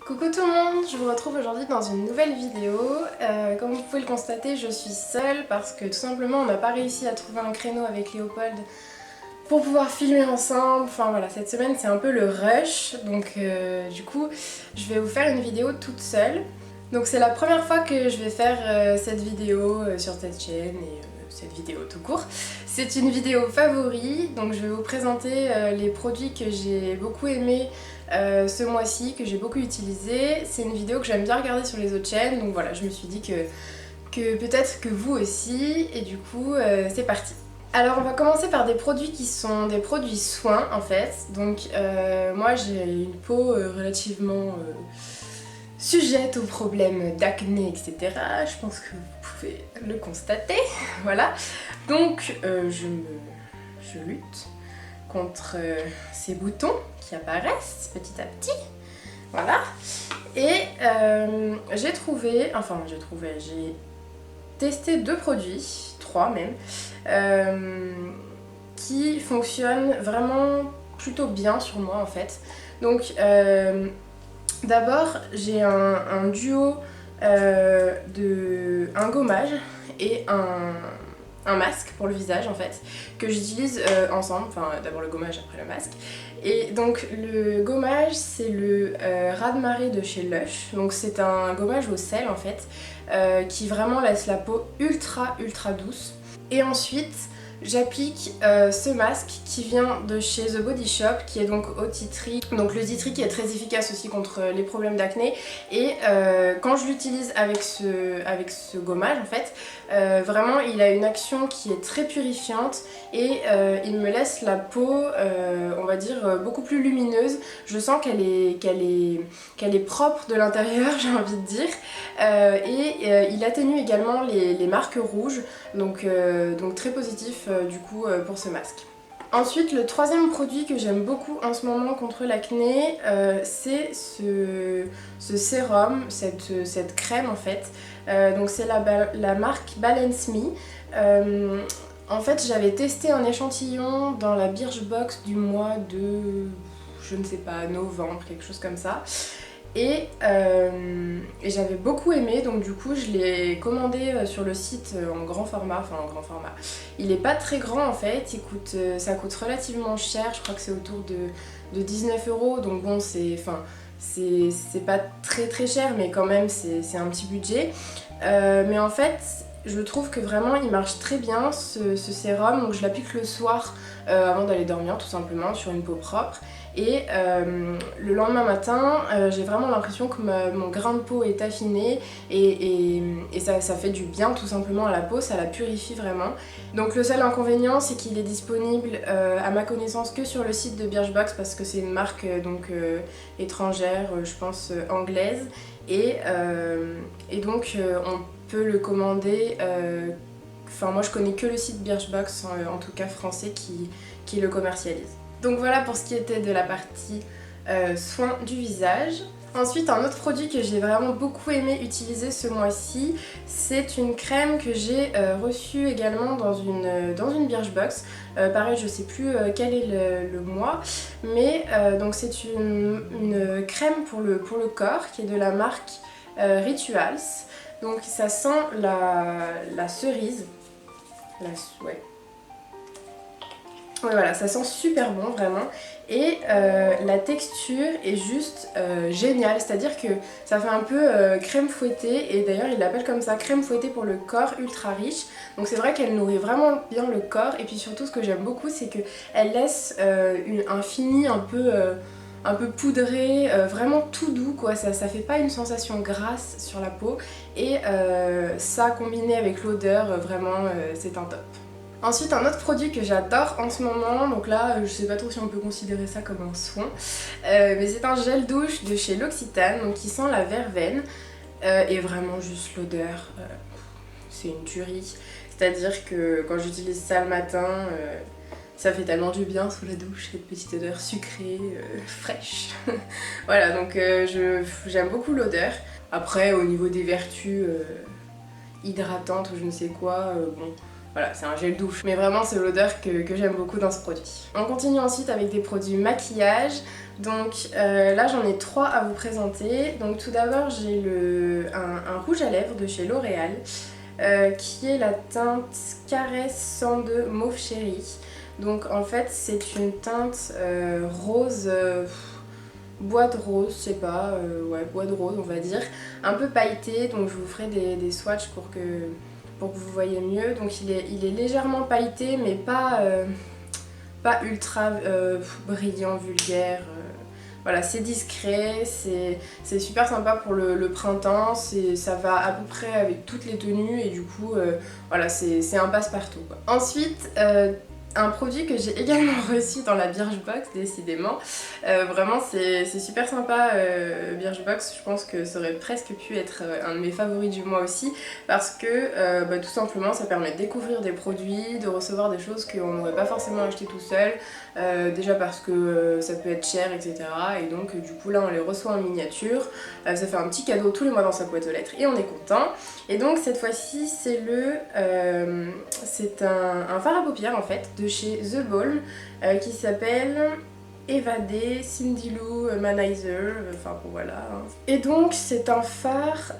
Coucou tout le monde, je vous retrouve aujourd'hui dans une nouvelle vidéo. Comme vous pouvez le constater, je suis seule parce que tout simplement on n'a pas réussi à trouver un créneau avec Léopold pour pouvoir filmer ensemble. Enfin voilà, cette semaine c'est un peu le rush, donc du coup je vais vous faire une vidéo toute seule. Donc c'est la première fois que je vais faire cette vidéo sur cette chaîne et cette vidéo tout court. C'est une vidéo favori, donc je vais vous présenter les produits que j'ai beaucoup aimés ce mois-ci, que j'ai beaucoup utilisé. C'est une vidéo que j'aime bien regarder sur les autres chaînes, donc voilà, je me suis dit que peut-être que vous aussi, et du coup c'est parti. Alors on va commencer par des produits qui sont des produits soins en fait. Donc moi j'ai une peau relativement sujette aux problèmes d'acné, etc. Je pense que vous pouvez le constater, voilà. Donc je lutte contre ces boutons qui apparaissent petit à petit, voilà. Et j'ai testé deux produits, trois même, qui fonctionnent vraiment plutôt bien sur moi en fait. Donc d'abord j'ai un duo un gommage et un masque pour le visage en fait, que j'utilise ensemble, enfin d'abord le gommage après le masque. Et donc le gommage c'est le raz-de-marée de chez Lush, donc c'est un gommage au sel en fait, qui vraiment laisse la peau ultra douce. Et ensuite j'applique ce masque qui vient de chez The Body Shop, qui est donc au tea tree. Donc le tea tree qui est très efficace aussi contre les problèmes d'acné. Et quand je l'utilise avec ce gommage en fait, vraiment il a une action qui est très purifiante et il me laisse la peau, on va dire, beaucoup plus lumineuse. Je sens qu'elle est propre de l'intérieur, j'ai envie de dire. Et il atténue également les marques rouges, donc très positif du coup pour ce masque. Ensuite, le troisième produit que j'aime beaucoup en ce moment contre l'acné, c'est ce sérum, cette crème en fait. Donc c'est la marque Balance Me. En fait, j'avais testé un échantillon dans la Birchbox du mois de, je ne sais pas, novembre, quelque chose comme ça. Et j'avais beaucoup aimé, donc du coup je l'ai commandé sur le site en grand format, Il est pas très grand en fait, ça coûte relativement cher, je crois que c'est autour de 19 €, donc bon c'est pas très cher, mais quand même c'est un petit budget. Mais en fait je trouve que vraiment il marche très bien ce sérum, donc je l'applique le soir avant d'aller dormir tout simplement sur une peau propre. Et le lendemain matin, j'ai vraiment l'impression que mon grain de peau est affiné et ça fait du bien tout simplement à la peau, ça la purifie vraiment. Donc le seul inconvénient c'est qu'il est disponible à ma connaissance que sur le site de Birchbox parce que c'est une marque étrangère, je pense anglaise. Et donc on peut le commander, moi je connais que le site Birchbox, en tout cas français, qui le commercialise. Donc voilà pour ce qui était de la partie soins du visage. Ensuite, un autre produit que j'ai vraiment beaucoup aimé utiliser ce mois-ci, c'est une crème que j'ai reçue également dans une Birchbox. Pareil, je sais plus quel est le mois, mais donc c'est une crème pour le corps qui est de la marque Rituals. Donc ça sent la cerise. Ouais, voilà, ça sent super bon vraiment, et la texture est juste géniale, c'est-à-dire que ça fait un peu crème fouettée, et d'ailleurs ils l'appellent comme ça, crème fouettée pour le corps ultra riche. Donc c'est vrai qu'elle nourrit vraiment bien le corps, et puis surtout ce que j'aime beaucoup c'est qu'elle laisse un fini un peu poudré, vraiment tout doux quoi, ça fait pas une sensation grasse sur la peau, et ça combiné avec l'odeur, vraiment c'est un top. Ensuite, un autre produit que j'adore en ce moment, donc là je sais pas trop si on peut considérer ça comme un soin, mais c'est un gel douche de chez L'Occitane, donc qui sent la verveine, et vraiment juste l'odeur, c'est une tuerie. C'est-à-dire que quand j'utilise ça le matin, ça fait tellement du bien sous la douche, cette petite odeur sucrée, fraîche. Voilà, donc j'aime beaucoup l'odeur. Après, au niveau des vertus hydratantes ou je ne sais quoi, bon... Voilà, c'est un gel douche, mais vraiment c'est l'odeur que j'aime beaucoup dans ce produit. On continue ensuite avec des produits maquillage. Donc là j'en ai 3 à vous présenter. Donc tout d'abord j'ai un rouge à lèvres de chez L'Oréal qui est la teinte Caresse 102 Mauve Chéri. Donc en fait c'est une teinte rose, bois de rose, je sais pas, ouais bois de rose on va dire, un peu pailleté, donc je vous ferai des swatchs pour que vous voyez mieux. Donc il est légèrement pailleté mais pas ultra brillant, vulgaire. Voilà, c'est discret, c'est super sympa pour le printemps, ça va à peu près avec toutes les tenues et du coup, voilà, c'est un passe-partout, quoi. Ensuite, un produit que j'ai également reçu dans la Birchbox, décidément. Vraiment, c'est super sympa, Birchbox. Je pense que ça aurait presque pu être un de mes favoris du mois aussi, parce que tout simplement, ça permet de découvrir des produits, de recevoir des choses qu'on n'aurait pas forcément acheté tout seul. Déjà parce que ça peut être cher, etc. Et donc, du coup, là, on les reçoit en miniature. Ça fait un petit cadeau tous les mois dans sa boîte aux lettres et on est content. Et donc, cette fois-ci, c'est un fard à paupières en fait de chez The Balm qui s'appelle Évadé Cindy Lou Manizer, enfin bon voilà. Et donc c'est un fard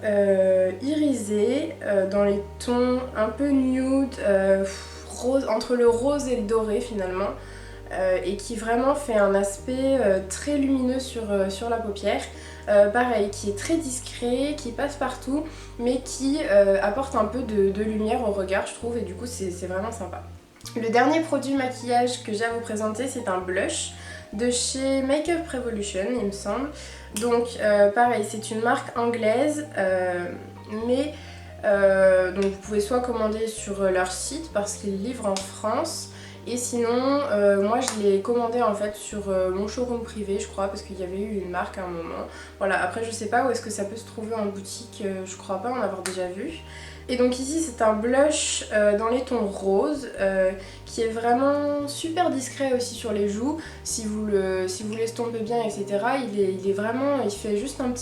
irisé dans les tons un peu nude, rose, entre le rose et le doré finalement, et qui vraiment fait un aspect très lumineux sur la paupière. Pareil, qui est très discret, qui passe partout, mais qui apporte un peu de lumière au regard, je trouve, et du coup c'est vraiment sympa. Le dernier produit maquillage que j'ai à vous présenter, c'est un blush de chez Makeup Revolution, il me semble. Donc pareil, c'est une marque anglaise, mais donc vous pouvez soit commander sur leur site parce qu'ils livrent en France, et sinon moi je l'ai commandé en fait sur mon showroom privé, je crois, parce qu'il y avait eu une marque à un moment. Voilà, après je sais pas où est-ce que ça peut se trouver en boutique, je crois pas en avoir déjà vu. Et donc ici c'est un blush dans les tons roses qui est vraiment super discret aussi sur les joues. Si vous l'estompez bien, etc. Il est vraiment, il fait juste une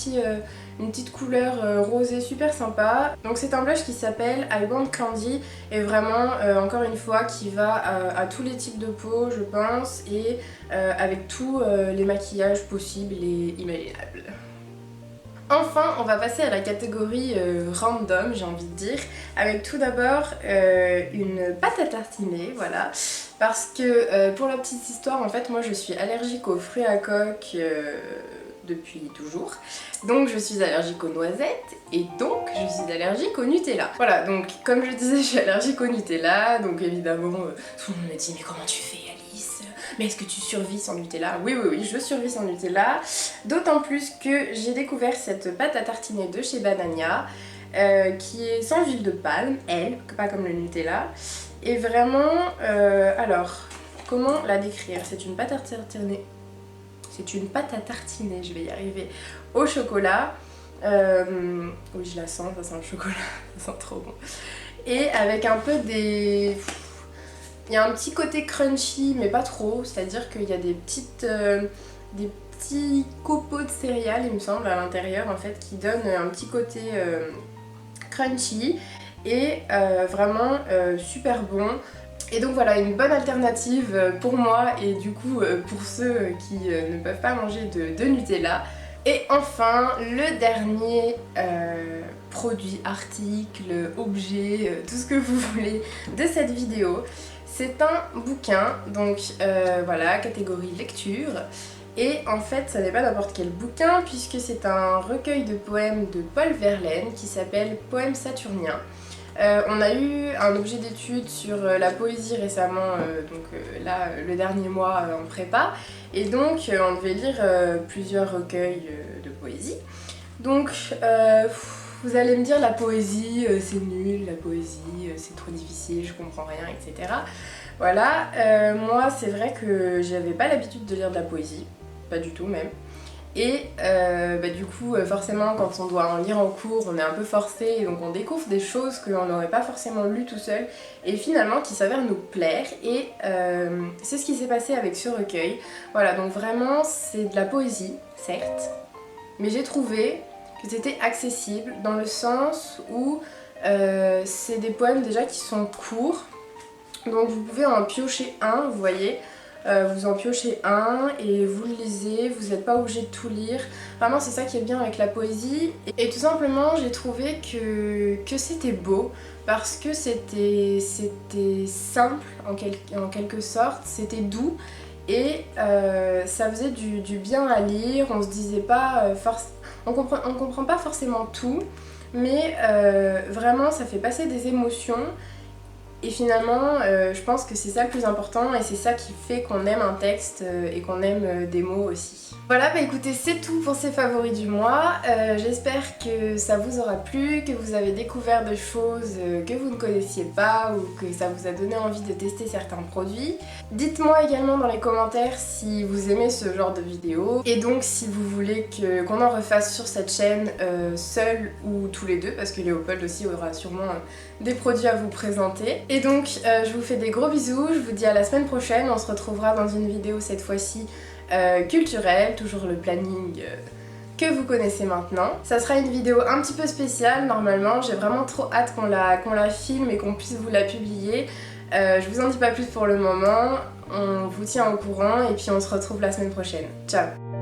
petite couleur rosée super sympa. Donc c'est un blush qui s'appelle I Want Candy et vraiment encore une fois qui va à tous les types de peau je pense, et avec tous les maquillages possibles et imaginables. Enfin, on va passer à la catégorie random, j'ai envie de dire, avec tout d'abord une pâte à tartiner, voilà, parce que pour la petite histoire, en fait, moi je suis allergique aux fruits à coque depuis toujours, donc je suis allergique aux noisettes et donc je suis allergique au Nutella. Voilà, donc comme je disais, je suis allergique au Nutella, donc évidemment tout le monde me dit mais comment tu fais Alice ? Mais est-ce que tu survis sans Nutella ? Oui, je survis sans Nutella. D'autant plus que j'ai découvert cette pâte à tartiner de chez Banania, qui est sans huile de palme, elle, pas comme le Nutella. Et vraiment, alors, comment la décrire ? C'est une pâte à tartiner. C'est une pâte à tartiner, je vais y arriver, au chocolat. Oui, je la sens, ça sent le chocolat, ça sent trop bon. Et avec un peu des... Il y a un petit côté crunchy, mais pas trop, c'est-à-dire qu'il y a des petits copeaux de céréales, il me semble, à l'intérieur, en fait, qui donnent un petit côté crunchy et vraiment super bon. Et donc voilà, une bonne alternative pour moi et du coup pour ceux qui ne peuvent pas manger de Nutella. Et enfin, le dernier produit, article, objet, tout ce que vous voulez de cette vidéo, c'est un bouquin, donc voilà, catégorie lecture. Et en fait, ça n'est pas n'importe quel bouquin puisque c'est un recueil de poèmes de Paul Verlaine qui s'appelle Poèmes saturniens. On a eu un objet d'étude sur la poésie récemment, là le dernier mois en prépa, et donc on devait lire plusieurs recueils de poésie. Donc vous allez me dire la poésie c'est nul, la poésie c'est trop difficile, je comprends rien, etc. Voilà, moi c'est vrai que j'avais pas l'habitude de lire de la poésie, pas du tout même. Et du coup forcément quand on doit en lire en cours on est un peu forcé et donc on découvre des choses qu'on n'aurait pas forcément lues tout seul et finalement qui s'avèrent nous plaire, et c'est ce qui s'est passé avec ce recueil. Voilà, donc vraiment c'est de la poésie certes, mais j'ai trouvé que c'était accessible dans le sens où c'est des poèmes déjà qui sont courts, donc vous pouvez en piocher un, vous voyez. vous en piochez un et vous le lisez, vous n'êtes pas obligé de tout lire. Vraiment c'est ça qui est bien avec la poésie. Et tout simplement j'ai trouvé que c'était beau parce que c'était simple en quelque sorte, c'était doux. Et ça faisait du bien à lire, on se disait pas on comprend pas forcément tout, mais vraiment ça fait passer des émotions. Et finalement, je pense que c'est ça le plus important et c'est ça qui fait qu'on aime un texte et qu'on aime des mots aussi. Voilà, bah écoutez, c'est tout pour ces favoris du mois. J'espère que ça vous aura plu, que vous avez découvert des choses que vous ne connaissiez pas ou que ça vous a donné envie de tester certains produits. Dites-moi également dans les commentaires si vous aimez ce genre de vidéos et donc si vous voulez qu'on en refasse sur cette chaîne seul ou tous les deux, parce que Léopold aussi aura sûrement des produits à vous présenter. Et donc je vous fais des gros bisous, je vous dis à la semaine prochaine, on se retrouvera dans une vidéo cette fois-ci culturelle, toujours le planning que vous connaissez maintenant. Ça sera une vidéo un petit peu spéciale normalement, j'ai vraiment trop hâte qu'on la filme et qu'on puisse vous la publier. Je vous en dis pas plus pour le moment, on vous tient au courant et puis on se retrouve la semaine prochaine. Ciao!